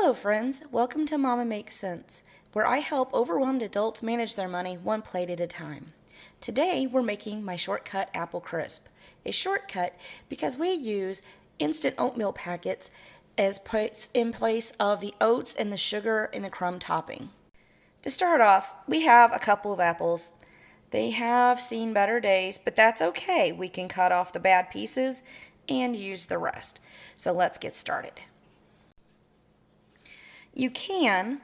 Hello friends, welcome to Mama Makes Sense, where I help overwhelmed adults manage their money one plate at a time. Today we're making my shortcut apple crisp. A shortcut because we use instant oatmeal packets as in place of the oats and the sugar and the crumb topping. To start off, we have a couple of apples. They have seen better days, but that's okay. We can cut off the bad pieces and use the rest. So let's get started. You can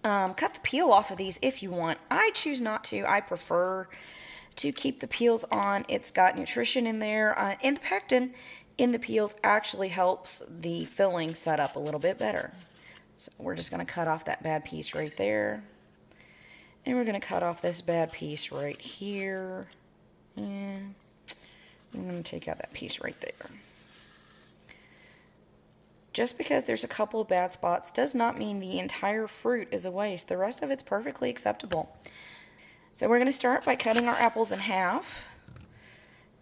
cut the peel off of these if you want. I choose not to. I prefer to keep the peels on. It's got nutrition in there, and the pectin in the peels actually helps the filling set up a little bit better. So we're just going to cut off that bad piece right there. And we're going to cut off this bad piece right here. And I'm going to take out that piece right there. Just because there's a couple of bad spots does not mean the entire fruit is a waste. The rest of it's perfectly acceptable. So we're going to start by cutting our apples in half.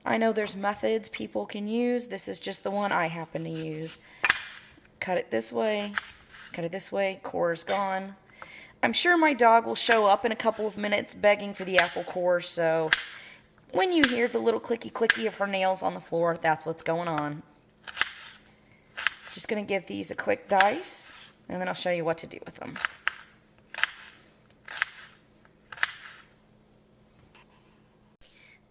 I know there's methods people can use. This is just the one I happen to use. Cut it this way, core is gone. I'm sure my dog will show up in a couple of minutes begging for the apple core, so when you hear the little clicky of her nails on the floor, that's what's going on. Just going to give these a quick dice, and then I'll show you what to do with them.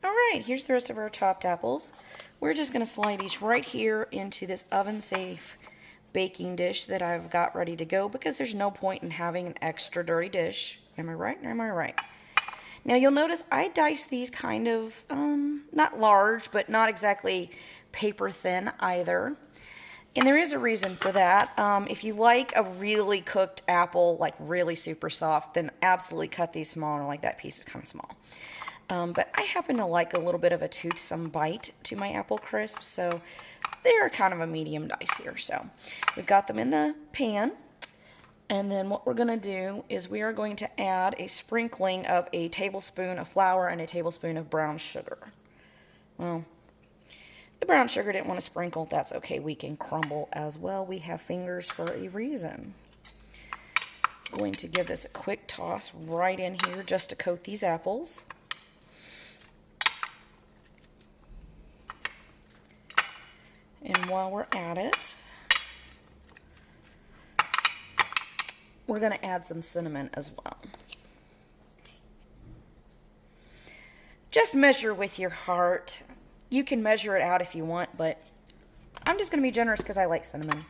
Alright, here's the rest of our chopped apples. We're just going to slide these right here into this oven-safe baking dish that I've got ready to go because there's no point in having an extra dirty dish. Am I right or am I right? Now you'll notice I diced these kind of, not large, but not exactly paper thin either. And there is a reason for that. If you like a really cooked apple, like really super soft, then absolutely cut these smaller, like that piece is kind of small. But I happen to like a little bit of a toothsome bite to my apple crisps, so they're kind of a medium dice here. So we've got them in the pan, and then what we're going to do is we are going to add a sprinkling of a tablespoon of flour and a tablespoon of brown sugar. Well, the brown sugar didn't want to sprinkle. That's okay. We can crumble as well. We have fingers for a reason. Going to give this a quick toss right in here just to coat these apples. And while we're at it, we're going to add some cinnamon as well. Just measure with your heart. You can measure it out if you want, but I'm just going to be generous because I like cinnamon.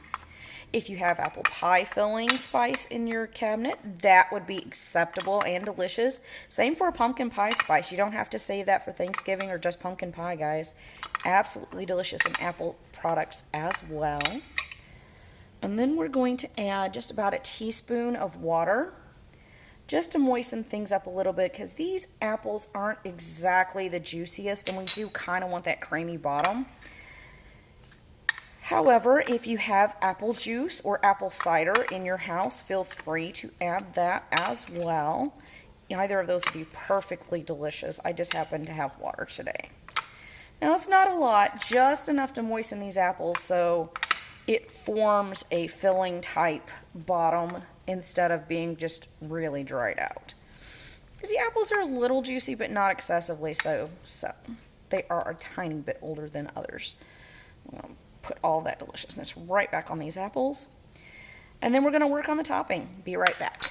If you have apple pie filling spice in your cabinet, that would be acceptable and delicious. Same for a pumpkin pie spice. You don't have to save that for Thanksgiving or just pumpkin pie, guys. Absolutely delicious in apple products as well. And then we're going to add just about a teaspoon of water just to moisten things up a little bit because these apples aren't exactly the juiciest and we do kind of want that creamy bottom. However, if you have apple juice or apple cider in your house, feel free to add that as well. Either of those would be perfectly delicious. I just happen to have water today. Now it's not a lot, just enough to moisten these apples so it forms a filling type bottom instead of being just really dried out. Because the apples are a little juicy, but not excessively so. So they are a tiny bit older than others. I'll put all that deliciousness right back on these apples. And then we're going to work on the topping. Be right back.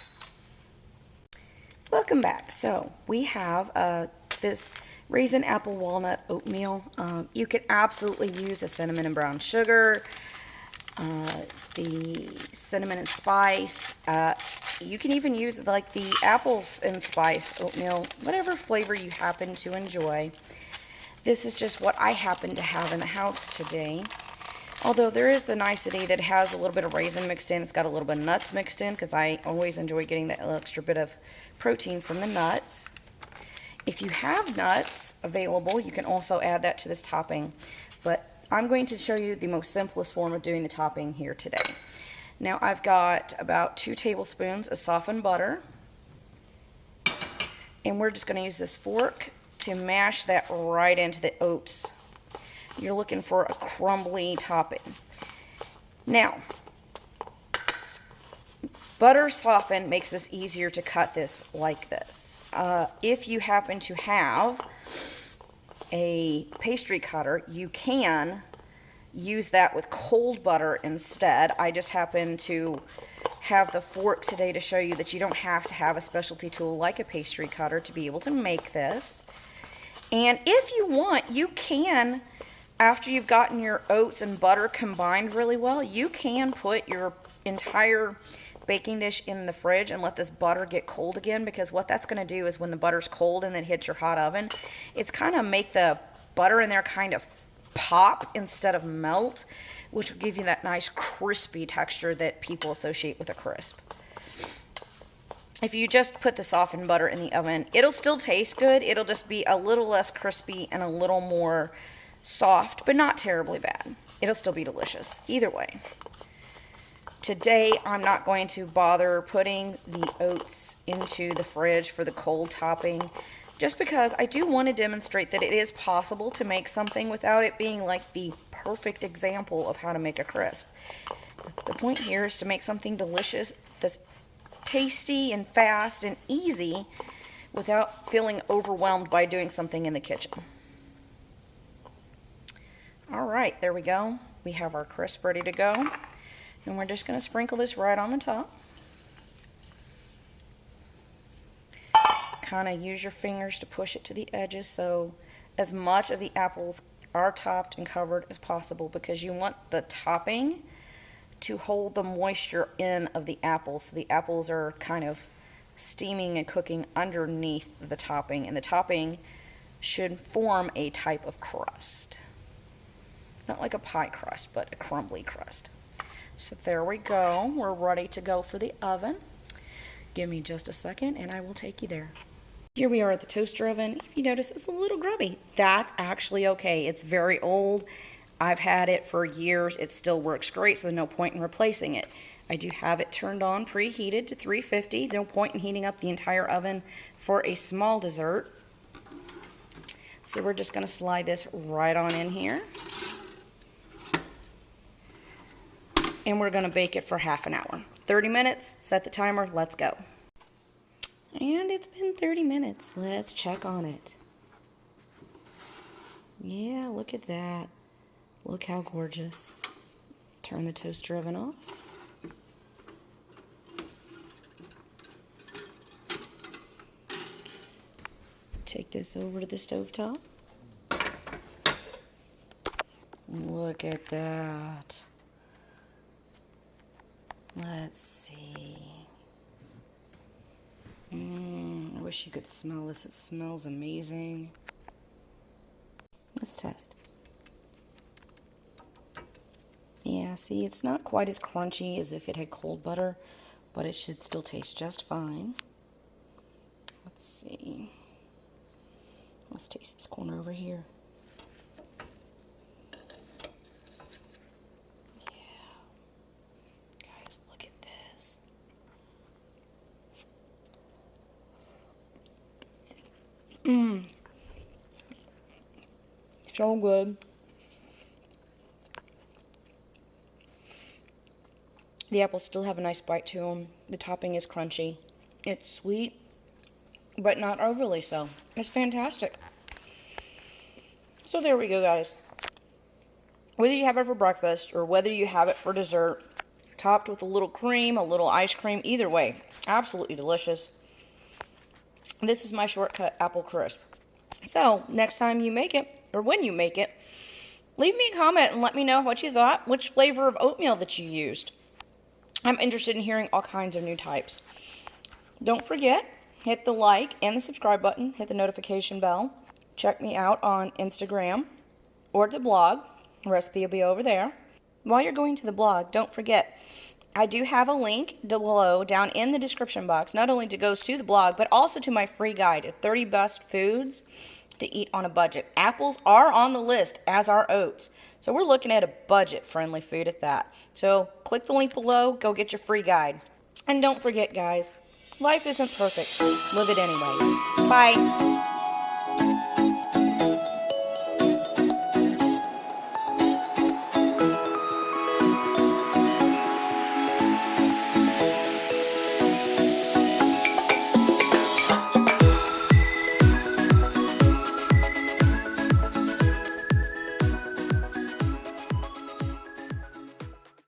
Welcome back. So we have this raisin apple walnut oatmeal. You could absolutely use the cinnamon and brown sugar. The cinnamon and spice. You can even use like the apples and spice oatmeal, whatever flavor you happen to enjoy. This is just what I happen to have in the house today. Although there is the nicety that it has a little bit of raisin mixed in. It's got a little bit of nuts mixed in because I always enjoy getting that extra bit of protein from the nuts. If you have nuts available, you can also add that to this topping. But I'm going to show you the most simplest form of doing the topping here today. Now I've got about 2 tablespoons of softened butter. And we're just going to use this fork to mash that right into the oats. You're looking for a crumbly topping. Now, Butter softened makes this easier to cut this like this. If you happen to have a pastry cutter, you can use that with cold butter instead. I just happen to have the fork today to show you that you don't have to have a specialty tool like a pastry cutter to be able to make this. And if you want, you can, after you've gotten your oats and butter combined really well, you can put your entire baking dish in the fridge and let this butter get cold again, because what that's going to do is when the butter's cold and then hits your hot oven, it's kind of make the butter in there kind of pop instead of melt, which will give you that nice crispy texture that people associate with a crisp. If you just put the softened butter in the oven, it'll still taste good. It'll just be a little less crispy and a little more soft, but not terribly bad. It'll still be delicious either way. Today, I'm not going to bother putting the oats into the fridge for the cold topping, just because I do want to demonstrate that it is possible to make something without it being like the perfect example of how to make a crisp. The point here is to make something delicious that's tasty and fast and easy without feeling overwhelmed by doing something in the kitchen. All right, there we go. We have our crisp ready to go. And we're just going to sprinkle this right on the top. Kind of use your fingers to push it to the edges so as much of the apples are topped and covered as possible, because you want the topping to hold the moisture in of the apples. So the apples are kind of steaming and cooking underneath the topping, and the topping should form a type of crust. Not like a pie crust, but a crumbly crust. So there we go. We're ready to go for the oven. Give me just a second and I will take you there. Here we are at the toaster oven. If you notice, it's a little grubby. That's actually okay. It's very old. I've had it for years. It still works great, so there's no point in replacing it. I do have it turned on, preheated to 350. No point in heating up the entire oven for a small dessert. So we're just going to slide this right on in here. And we're going to bake it for half an hour. 30 minutes, set the timer, let's go. And it's been 30 minutes. Let's check on it. Yeah, look at that. Look how gorgeous. Turn the toaster oven off. Take this over to the stovetop. Look at that. Let's see. I wish you could smell this. It smells amazing. Let's test. Yeah, see, it's not quite as crunchy as if it had cold butter, but it should still taste just fine. Let's see. Let's taste this corner over here. So good. The apples still have a nice bite to them. The topping is crunchy. It's sweet, but not overly so. It's fantastic. So there we go, guys. Whether you have it for breakfast or whether you have it for dessert, topped with a little cream, a little ice cream, either way, absolutely delicious. This is my shortcut apple crisp. So next time you make it, or when you make it, leave me a comment and let me know what you thought, which flavor of oatmeal that you used. I'm interested in hearing all kinds of new types. Don't forget, hit the like and the subscribe button, hit the notification bell. Check me out on Instagram or the blog. The recipe will be over there. While you're going to the blog, don't forget, I do have a link below down in the description box, not only to goes to the blog, but also to my free guide, 30 best foods to eat on a budget. Apples are on the list, as are oats. So we're looking at a budget-friendly food at that. So click the link below, go get your free guide. And don't forget, guys, life isn't perfect. Live it anyway. Bye.